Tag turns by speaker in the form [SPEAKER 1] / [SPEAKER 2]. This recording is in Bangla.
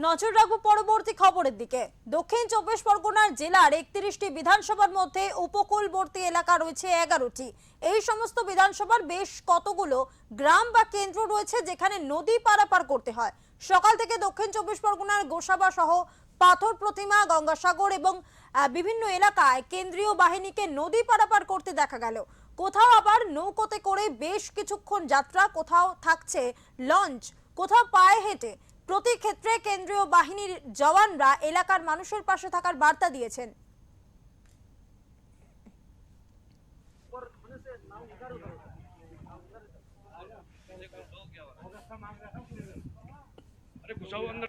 [SPEAKER 1] নজর রাখবো পরবর্তী খবরের দিকে। দক্ষিণ চব্বিশ পরগনার জেলার 31টি বিধানসভার মধ্যে উপকূলবর্তী এলাকা রয়েছে 11টি। এই সমস্ত বিধানসভার বেশ কতগুলো গ্রাম বা কেন্দ্র রয়েছে যেখানে নদী পারাপার করতে হয়। সকাল থেকে দক্ষিণ চব্বিশ পরগনার গোসাবা সহ পাথর প্রতিমা, গঙ্গাসাগর এবং বিভিন্ন এলাকায় কেন্দ্রীয় বাহিনীকে নদী পারাপার করতে দেখা গেল। কোথাও আবার নৌকোতে করে বেশ কিছুক্ষণ যাত্রা, কোথাও থাকছে লঞ্চ, কোথাও পায়ে হেঁটে। প্রতি ক্ষেত্রে কেন্দ্রীয় বাহিনীর জওয়ানরা এলাকার মানুষের পাশে থাকার বার্তা দিয়েছেন।
[SPEAKER 2] अरे घुसा हुआ अंदर।